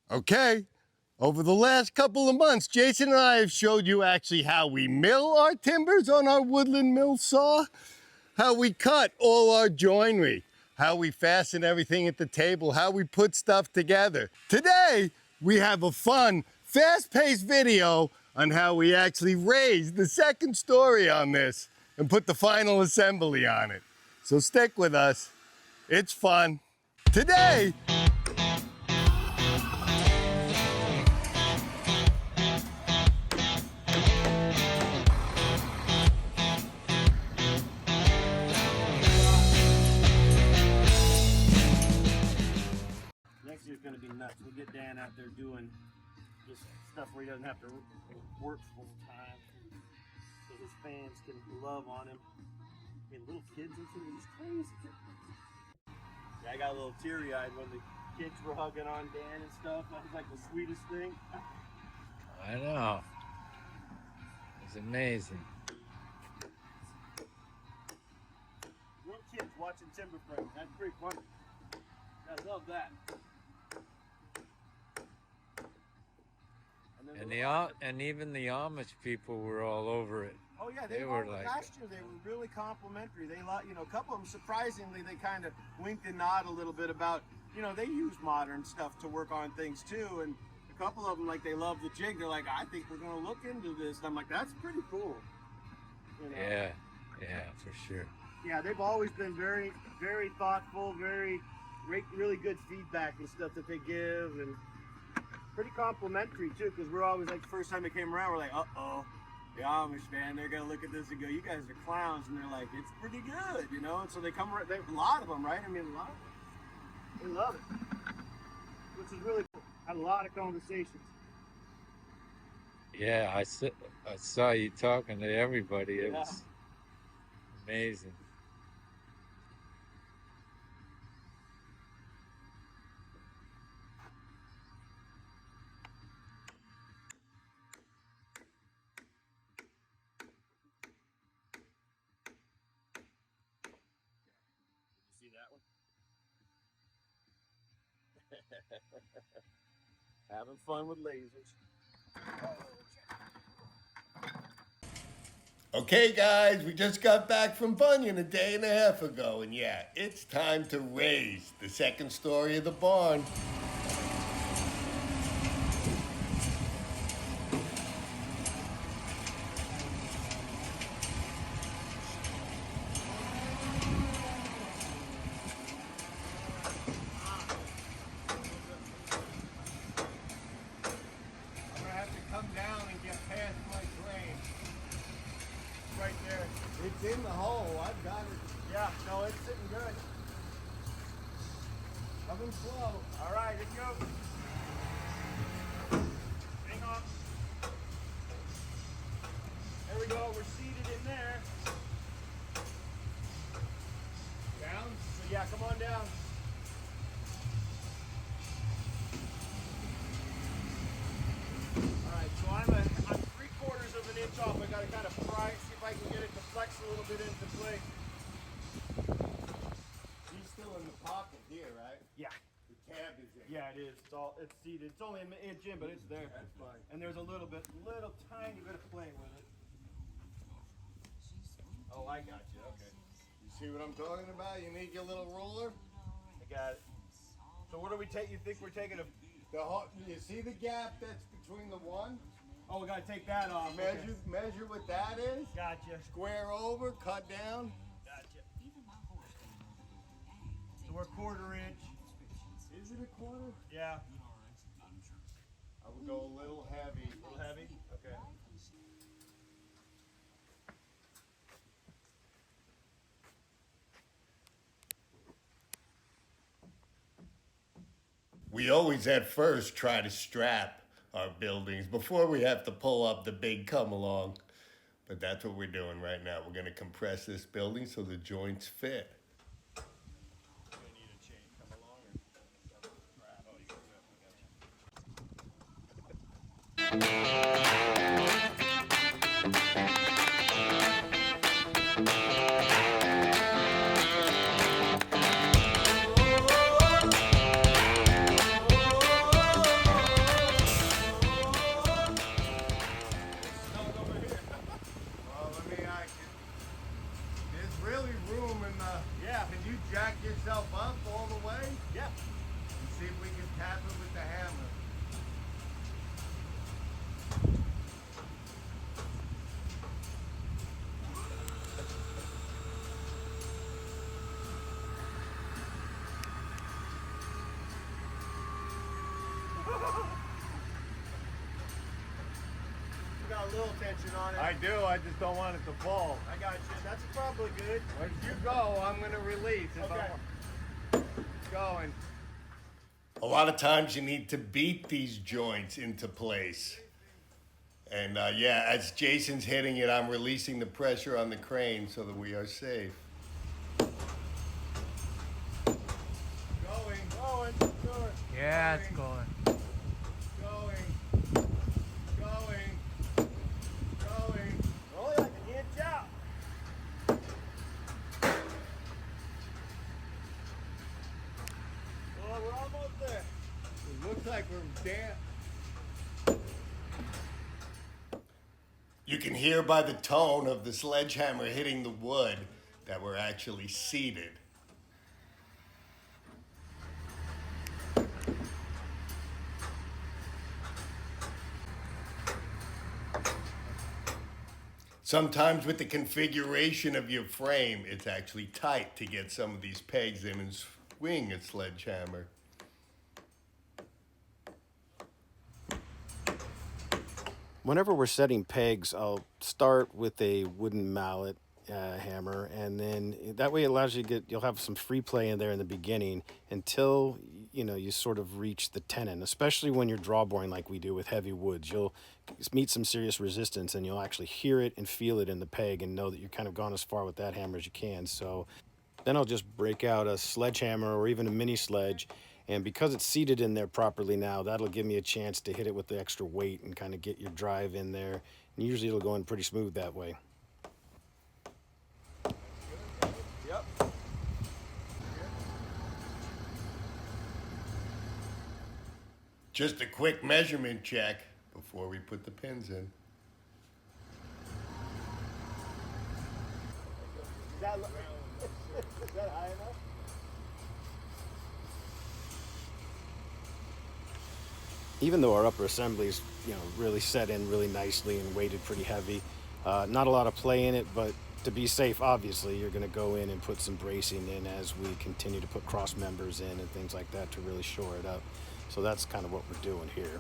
Okay, over the last couple of months, Jason and I have showed you actually how we mill our timbers on our woodland mill saw, how we cut all our joinery, how we fasten everything at the table, how we put stuff together. Today, we have a fun, fast-paced video on how we actually raised the second story on this and put the final assembly on it. So stick with us, it's fun. Today, next year's going to be nuts. We'll get Dan out there doing just stuff where he doesn't have to work full time, so his fans can love on him. And little kids and shit, he's crazy. Yeah, I got a little teary-eyed when the kids were hugging on Dan and stuff. That was like the sweetest thing. I know. It's amazing. Little kids watching Timberframing. That's pretty funny. I love that. And even the Amish people were all over it. Oh yeah, they were like, last year they were really complimentary. They, you know, a couple of them surprisingly they kind of winked and nodded a little bit about, you know, they use modern stuff to work on things too. And a couple of them, like, they love the jig. They're like, I think we're going to look into this. And I'm like, that's pretty cool. You know? Yeah, for sure. Yeah, they've always been very, very thoughtful, really good feedback and stuff that they give, and pretty complimentary too. Because we're always like, the first time they came around, we're like, uh-oh. The Amish, man, they're gonna look at this and go, you guys are clowns, and they're like, it's pretty good, you know. And so they come, a lot of them, right? I mean, a lot of them, they love it, which is really cool. Had a lot of conversations. Yeah, I saw you talking to everybody. It was amazing. Having fun with lasers. okay guys, we just got back from Bunyan a day and a half ago, and yeah, it's time to raise the second story of the barn. Right there. It's in the hole. I've got it. Yeah, no, it's sitting good. Coming slow. All right, here we go. Hang on. There we go. We're seated in there. Down? So yeah, come on down. All right, so I'm 3/4 of an inch off. I got to kind of pry, see if I can get it to flex a little bit into place. He's still in the pocket here, right? Yeah. The cab is in. Yeah, it is. It's seated. It's only an inch in, but it's there. That's fine. And there's a little tiny bit of play with it. Oh, I got you. Okay. You see what I'm talking about? You need your little ruler? I got it. So what do we take? You think we're taking a... You see the gap that's between the one? Oh, we got to take that off. Measure what that is. Gotcha. Square over, cut down. Gotcha. So we're 1/4 inch. Is it a quarter? Yeah. I would go a little heavy. A little heavy? Okay. We always at first try to strap our buildings before we have to pull up the big come along. But that's what we're doing right now. We're gonna compress this building so the joints fit. got a little tension on it. I do, I just don't want it to fall. I got you. That's probably good. Once you go, I'm gonna release. Okay. Going. A lot of times you need to beat these joints into place. And yeah, as Jason's hitting it, I'm releasing the pressure on the crane so that we are safe. Going. Yeah, it's going. Going. Only like an inch out. Well, we're almost there. It looks like we're damp. You can hear by the tone of the sledgehammer hitting the wood that we're actually seated. Sometimes with the configuration of your frame, it's actually tight to get some of these pegs in and swing a sledgehammer. Whenever we're setting pegs, I'll start with a wooden mallet hammer, and then that way it allows you to you'll have some free play in there in the beginning until you sort of reach the tenon, especially when you're draw boring like we do with heavy woods. You'll meet some serious resistance, and you'll actually hear it and feel it in the peg and know that you're kind of gone as far with that hammer as you can. So then I'll just break out a sledgehammer or even a mini sledge. And because it's seated in there properly now, that'll give me a chance to hit it with the extra weight and kind of get your drive in there. And usually it'll go in pretty smooth that way. Yep. Just a quick measurement check before we put the pins in. Is that high enough? Even though our upper assembly's really set in really nicely and weighted pretty heavy, not a lot of play in it, but to be safe, obviously, you're going to go in and put some bracing in as we continue to put cross members in and things like that to really shore it up. So that's kind of what we're doing here.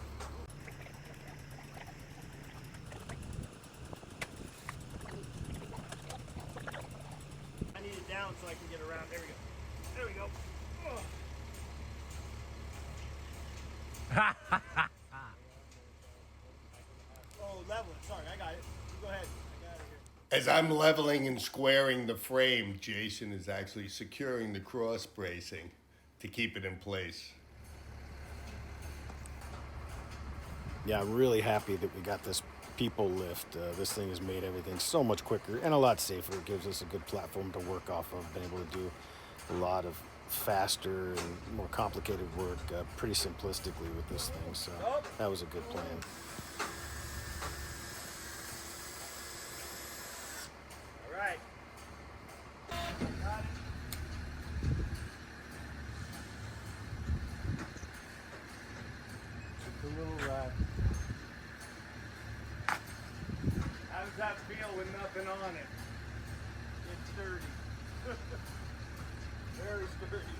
I need it down so I can get around. There we go. There we go. Oh, level it. Sorry, I got it. You go ahead. I got it here. As I'm leveling and squaring the frame, Jason is actually securing the cross bracing to keep it in place. Yeah, I'm really happy that we got this people lift. This thing has made everything so much quicker and a lot safer. It gives us a good platform to work off of. Been able to do a lot of faster and more complicated work pretty simplistically with this thing. So that was a good plan. All right. Got it. Just a little how does that feel with nothing on it? It's sturdy. Very sturdy.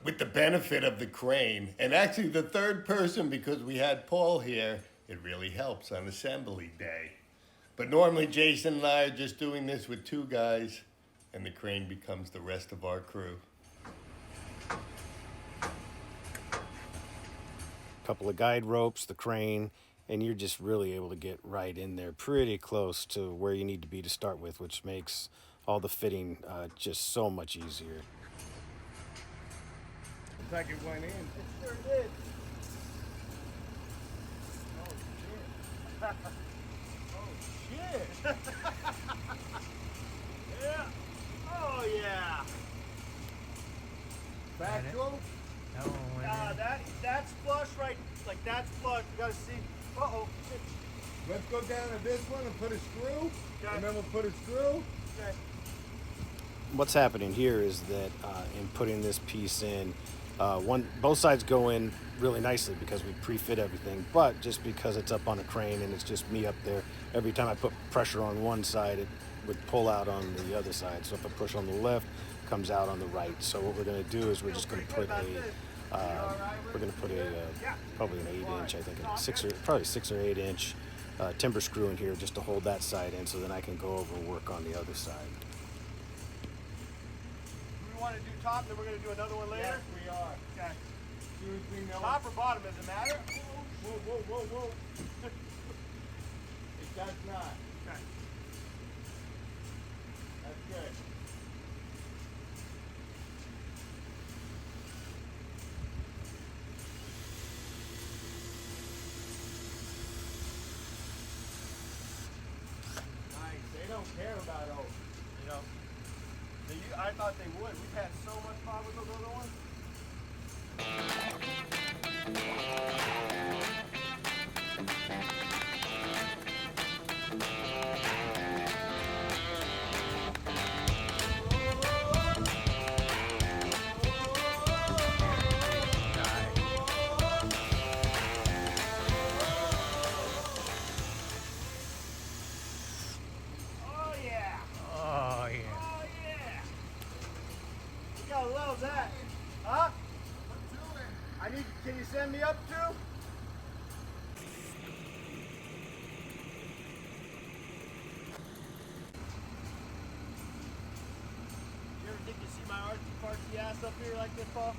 With the benefit of the crane, and actually the third person because we had Paul here, it really helps on assembly day. But normally Jason and I are just doing this with two guys, and the crane becomes the rest of our crew. Couple of guide ropes, the crane, and you're just really able to get right in there pretty close to where you need to be to start with, which makes all the fitting just so much easier. Looks like it went in. It sure did. Oh, shit. Oh, shit. Yeah. Oh, yeah. Back to him. That one went in. That's flush right, like that's flush. You gotta see. Uh-oh. Shit. Let's go down to this one and put a screw, Okay. and then we'll put a screw. Okay. What's happening here is that in putting this piece in, both sides go in really nicely because we pre-fit everything, but just because it's up on a crane and it's just me up there, every time I put pressure on one side, it would pull out on the other side. So if I push on the left, comes out on the right. So what we're going to do is we're just going to put probably an 8-inch, I think, probably 6 or 8 inch timber screw in here just to hold that side in, so then I can go over and work on the other side. We want to do top, then we're going to do another one later? Yes, we are. Okay. Top or bottom, does it matter? Whoa. It does not. Okay. That's good. Nice. They don't care about those, you know. I thought they would. We've had so much fun with those other ones. Oh yeah! Oh, yeah. Oh yeah! You gotta love that. Huh? Can you send me up too? You ever think you see my artsy ass up here like this, Paul?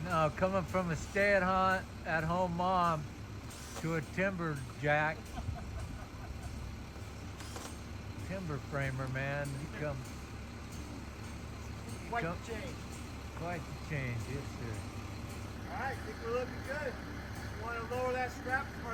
No, coming from a stay-at-home mom to a timber jack. Timber framer, man. You come Quite Come- the change. quite the change, yes, sir. Alright, think we're looking good. You want to lower that strap for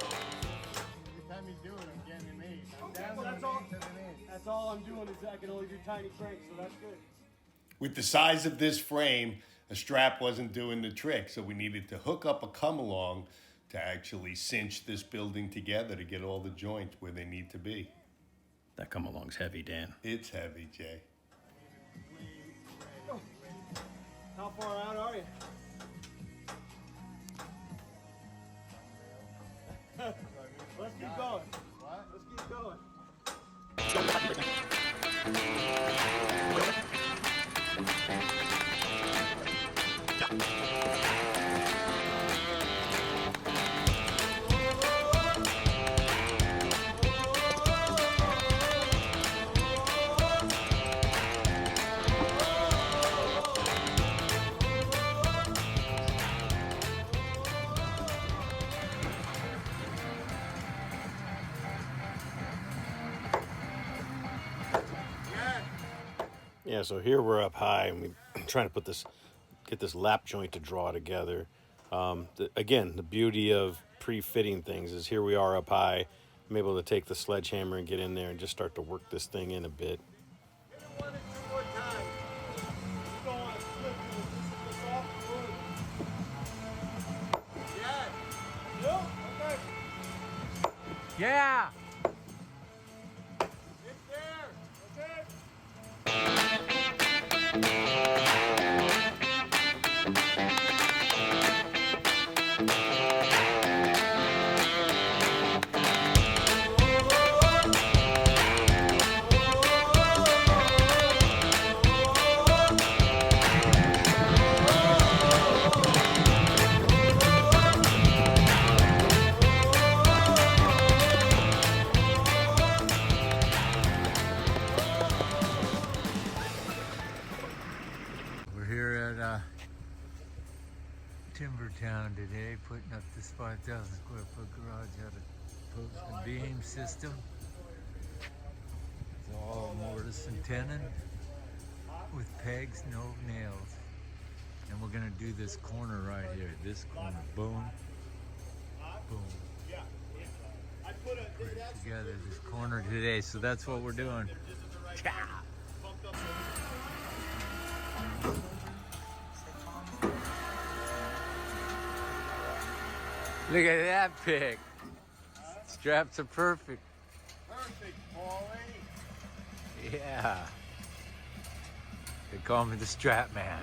Every time you do it, I'm getting an 8. I'm Okay, down well, to that's an all. 8 to an inch. That's all I'm doing is I can only do tiny cranks, so that's good. With the size of this frame, a strap wasn't doing the trick, so we needed to hook up a come-along to actually cinch this building together to get all the joints where they need to be. That come along's heavy, Dan. It's heavy, Jay. How far out are you? Let's keep going. What? Let's keep going. Yeah, so here we're up high, and we're trying to get this lap joint to draw together. Again, the beauty of pre-fitting things is here we are up high. I'm able to take the sledgehammer and get in there and just start to work this thing in a bit. Hit it 1 or 2 more times. You don't want to slip because this is the soft wood. Yeah. No? Okay. Yeah! It's there. Okay. We're here at Timber Town today, putting up this 5,000 square foot garage out of post and beam system. It's all mortise and tenon with pegs, no nails. And we're gonna do this corner right here, this corner, boom, boom. Put it together, this corner today, so that's what we're doing. Cha! Look at that pig. Straps are perfect. Perfect, Paulie. Yeah. They call me the strap man.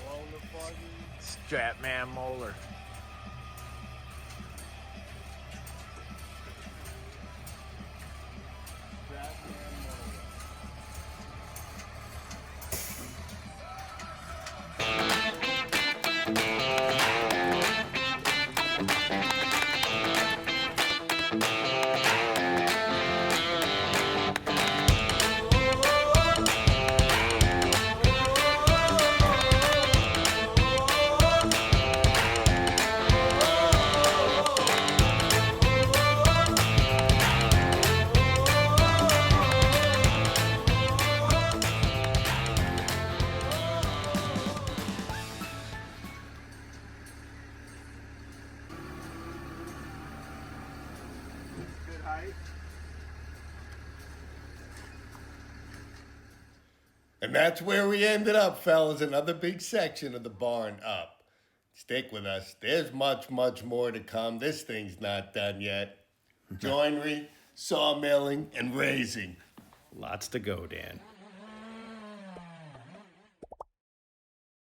All the fuzzy. Strap man molar. Good height. And that's where we ended up, fellas. Another big section of the barn up. Stick with us. There's much, much more to come. This thing's not done yet. Joinery, sawmilling, and raising. Lots to go, Dan.